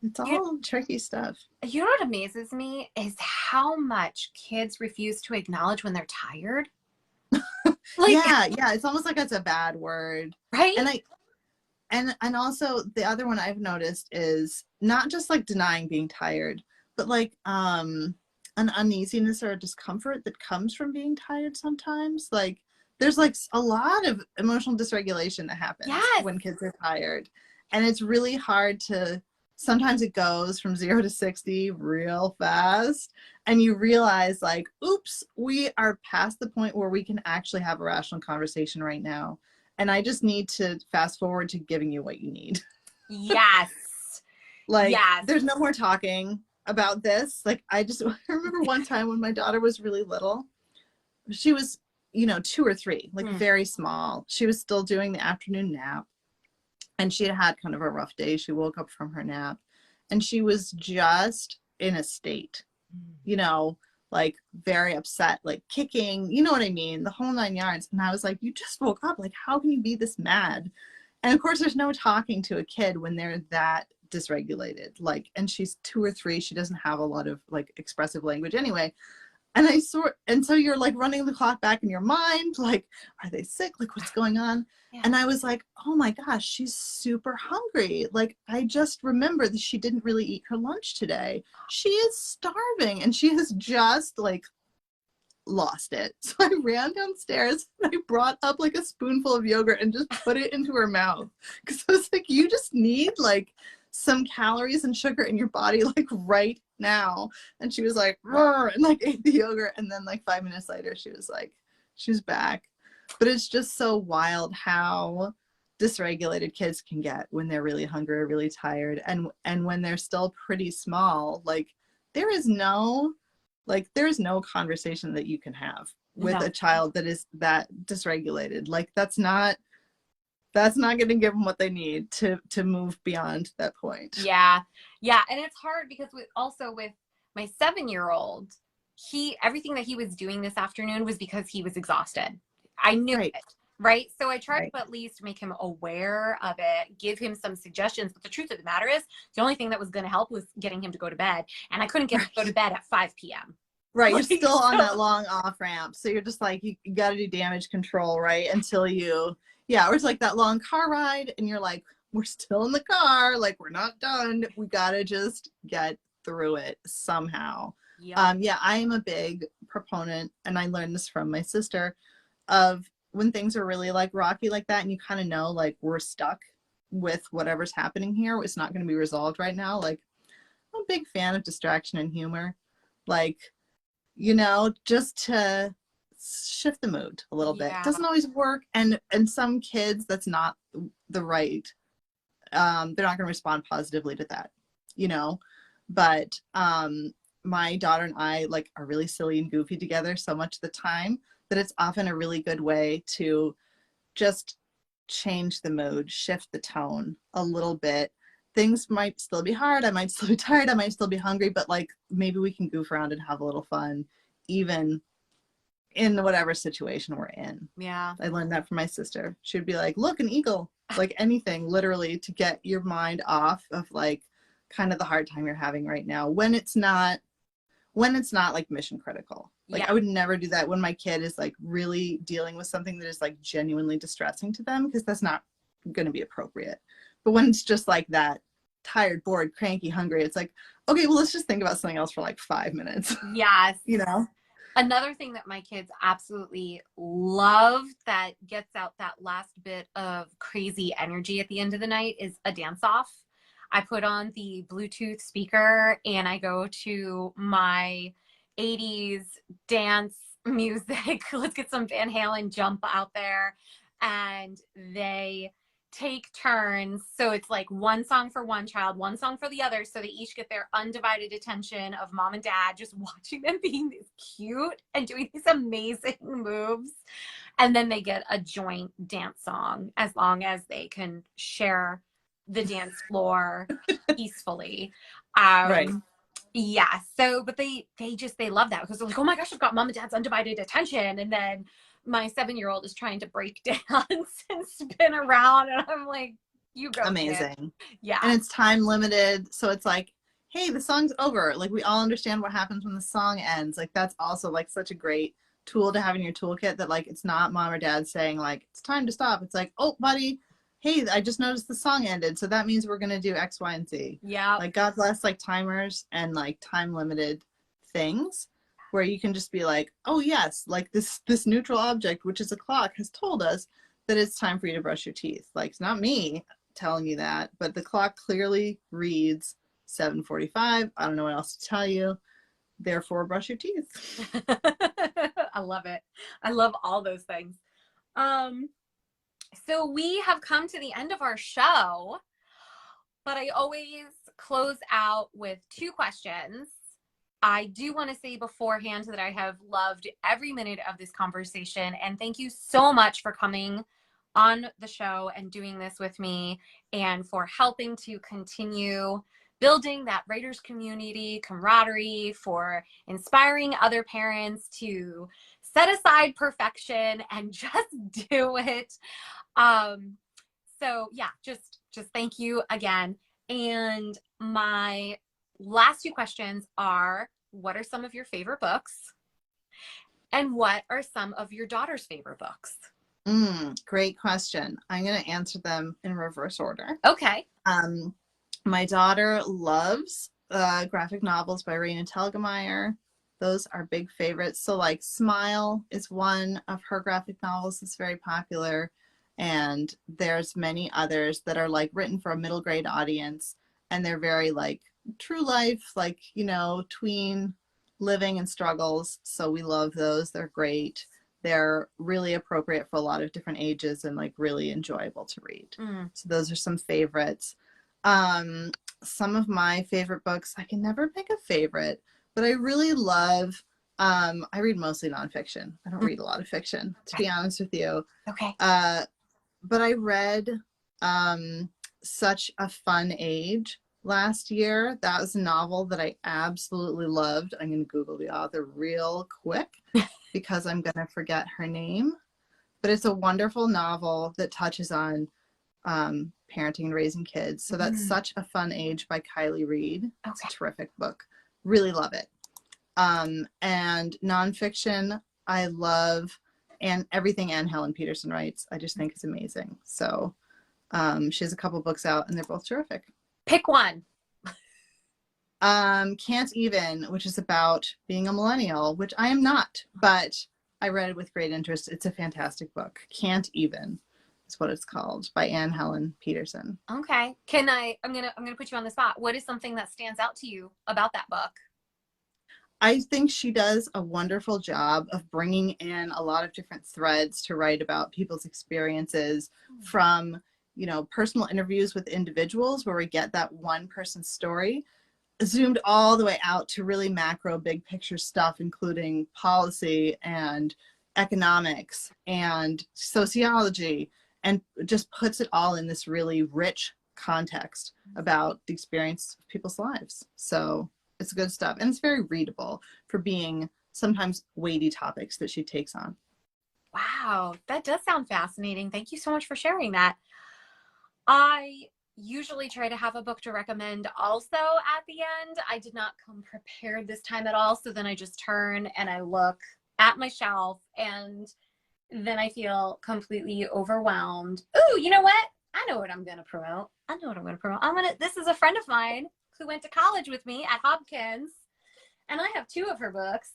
it's all tricky stuff. You know what amazes me is how much kids refuse to acknowledge when they're tired. Yeah, it's almost like it's a bad word, right? And also the other one I've noticed is not just like denying being tired, but like an uneasiness or a discomfort that comes from being tired sometimes. Like there's like a lot of emotional dysregulation that happens when kids are tired. And it's really hard to, sometimes it goes from 0 to 60 real fast. And you realize like, oops, we are past the point where we can actually have a rational conversation right now. And I just need to fast forward to giving you what you need. Yes. There's no more talking about this. Like, I remember one time when my daughter was really little, she was, 2 or 3, like very small. She was still doing the afternoon nap, and she had kind of a rough day. She woke up from her nap and she was just in a state, like very upset, like kicking, you know what I mean? The whole 9 yards. And I was like, you just woke up. Like, how can you be this mad? And of course, there's no talking to a kid when they're that dysregulated. Like, and she's 2 or 3. She doesn't have a lot of like expressive language anyway. And so you're like running the clock back in your mind. Like, are they sick? Like, what's going on? Yeah. And I was like, oh my gosh, she's super hungry. Like, I just remember that she didn't really eat her lunch today. She is starving, and she has just like lost it. So I ran downstairs and I brought up like a spoonful of yogurt and just put it into her mouth. Because I was like, you just need like some calories and sugar in your body like right now. And she was like, and like ate the yogurt. And then like 5 minutes later, she was back. But it's just so wild how dysregulated kids can get when they're really hungry or really tired. And when they're still pretty small, like there is no conversation that you can have with a child that is that dysregulated. Like that's not going to give them what they need to move beyond that point. Yeah. And it's hard because with my 7-year-old, everything that he was doing this afternoon was because he was exhausted. I knew it. Right. So I tried to at least make him aware of it, give him some suggestions. But the truth of the matter is the only thing that was going to help was getting him to go to bed. And I couldn't get him to go to bed at 5 p.m. Right. You're still on that long off ramp. So you're just like, you got to do damage control, right? Until or it's like that long car ride and you're like, we're still in the car. Like, we're not done. We got to just get through it somehow. Yep. I am a big proponent, and I learned this from my sister, of when things are really like rocky like that and you kind of know like we're stuck with whatever's happening here, it's not going to be resolved right now. Like, I'm a big fan of distraction and humor, like, just to shift the mood a little bit. It doesn't always work, and some kids that's not the right they're not going to respond positively to that, you know. But my daughter and I like are really silly and goofy together so much of the time that it's often a really good way to just change the mood, shift the tone a little bit. Things might still be hard. I might still be tired. I might still be hungry, but like maybe we can goof around and have a little fun, even in whatever situation we're in. Yeah. I learned that from my sister. She'd be like, look, an eagle, like anything, literally, to get your mind off of like kind of the hard time you're having right now when it's not like mission critical. Like Yeah. I would never do that when my kid is like really dealing with something that is like genuinely distressing to them, because that's not going to be appropriate. But when it's just like that, tired, bored, cranky, hungry, it's like, okay, well, let's just think about something else for like 5 minutes. Yes. You know? Another thing that my kids absolutely love that gets out that last bit of crazy energy at the end of the night is a dance off. I put on the Bluetooth speaker and I go to my 80s dance music. Let's get some Van Halen jump out there. And they take turns. So it's like one song for one child, one song for the other. So they each get their undivided attention of mom and dad, just watching them being cute and doing these amazing moves. And then they get a joint dance song as long as they can share the dance floor peacefully. Right. Yeah. So, but they love that because they're like, oh my gosh, I've got mom and dad's undivided attention. And then my 7-year-old is trying to break dance and spin around. And I'm like, you go. Amazing. Kid. Yeah. And it's time limited. So it's like, hey, the song's over. Like we all understand what happens when the song ends. Like that's also like such a great tool to have in your toolkit, that like it's not mom or dad saying like it's time to stop. It's like, oh buddy, hey, I just noticed the song ended, so that means we're gonna do X, Y, and Z. Yeah. Like God bless like timers and like time limited things where you can just be like, oh yes, like this neutral object, which is a clock, has told us that it's time for you to brush your teeth. Like it's not me telling you that, but the clock clearly reads 7:45. I don't know what else to tell you. Therefore, brush your teeth. I love it. I love all those things. So we have come to the end of our show, but I always close out with 2 questions. I do want to say beforehand that I have loved every minute of this conversation, and thank you so much for coming on the show and doing this with me, and for helping to continue building that writers community camaraderie, for inspiring other parents to set aside perfection and just do it. So yeah, just thank you again. And my last 2 questions are, what are some of your favorite books? And what are some of your daughter's favorite books? Great question. I'm going to answer them in reverse order. Okay. My daughter loves graphic novels by Raina Telgemeier. Those are big favorites. So like Smile is one of her graphic novels that's very popular. And there's many others that are like written for a middle grade audience. And they're very like true life, like, you know, tween living and struggles. So we love those. They're great. They're really appropriate for a lot of different ages and like really enjoyable to read. So those are some favorites. Some of my favorite books, I can never pick a favorite, but I really love, I read mostly nonfiction. I don't read a lot of fiction, to be honest with you. Okay. But I read Such a Fun Age last year. That was a novel that I absolutely loved. I'm going to Google the author real quick because I'm going to forget her name. But it's a wonderful novel that touches on parenting and raising kids. So that's Such a Fun Age by Kylie Reed. Okay. It's a terrific book. Really love it. And nonfiction, I love and everything Anne Helen Peterson writes. I just think it's amazing. So she has a couple books out and they're both terrific. Pick one. Can't Even, which is about being a millennial, which I am not, but I read it with great interest. It's a fantastic book. Can't Even is what it's called, by Anne Helen Peterson. Okay. I'm gonna put you on the spot. What is something that stands out to you about that book? I think she does a wonderful job of bringing in a lot of different threads to write about people's experiences, from, personal interviews with individuals where we get that one person's story, zoomed all the way out to really macro, big picture stuff, including policy and economics and sociology, and just puts it all in this really rich context about the experience of people's lives. So it's good stuff. And it's very readable for being sometimes weighty topics that she takes on. Wow, that does sound fascinating. Thank you so much for sharing that. I usually try to have a book to recommend also at the end. I did not come prepared this time at all. So then I just turn and I look at my shelf and then I feel completely overwhelmed. Ooh, you know what? I know what I'm going to promote. This is a friend of mine who went to college with me at Hopkins, and I have 2 of her books.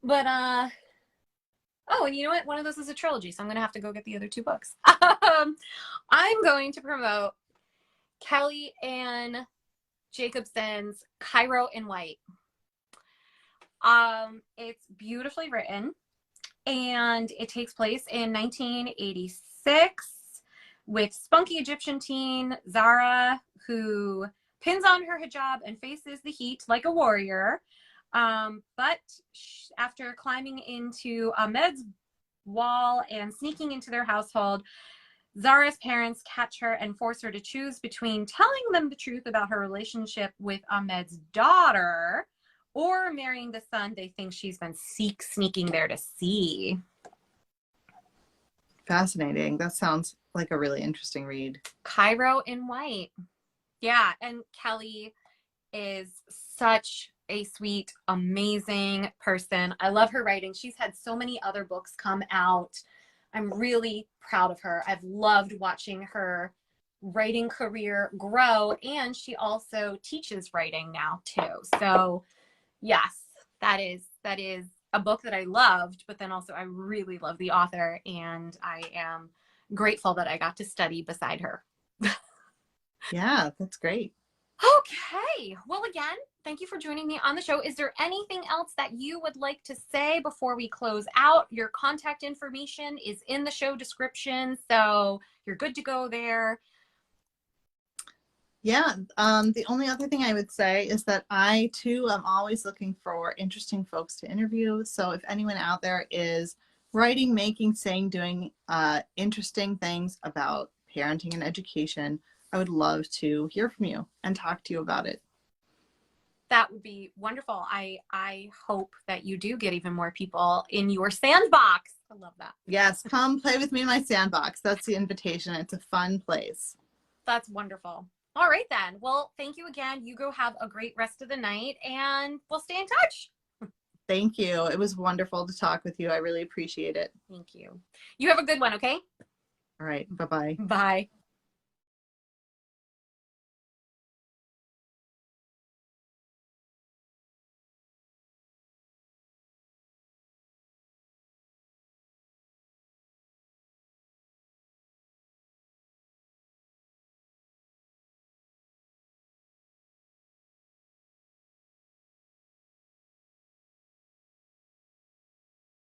But, oh, and you know what? One of those is a trilogy, so I'm going to have to go get the other 2 books. I'm going to promote Kelly Ann Jacobson's Cairo in White. It's beautifully written, and it takes place in 1986 with spunky Egyptian teen Zara, who pins on her hijab and faces the heat like a warrior. But after climbing into Ahmed's wall and sneaking into their household, Zara's parents catch her and force her to choose between telling them the truth about her relationship with Ahmed's daughter or marrying the son they think she's been sneaking there to see. Fascinating. That sounds like a really interesting read. Cairo in White. Yeah, and Kelly is such a sweet, amazing person. I love her writing. She's had so many other books come out. I'm really proud of her. I've loved watching her writing career grow, and she also teaches writing now too. So yes, that is a book that I loved, but then also I really love the author, and I am grateful that I got to study beside her. Yeah, that's great. Okay. Well, again, thank you for joining me on the show. Is there anything else that you would like to say before we close out? Your contact information is in the show description, so you're good to go there. Yeah, the only other thing I would say is that I, too, am always looking for interesting folks to interview. So if anyone out there is writing, making, saying, doing interesting things about parenting and education, I would love to hear from you and talk to you about it. That would be wonderful. I hope that you do get even more people in your sandbox. I love that. Yes, come play with me in my sandbox. That's the invitation. It's a fun place. That's wonderful. All right, then. Well, thank you again. You go have a great rest of the night, and we'll stay in touch. Thank you. It was wonderful to talk with you. I really appreciate it. Thank you. You have a good one, okay? All right. Bye-bye. Bye.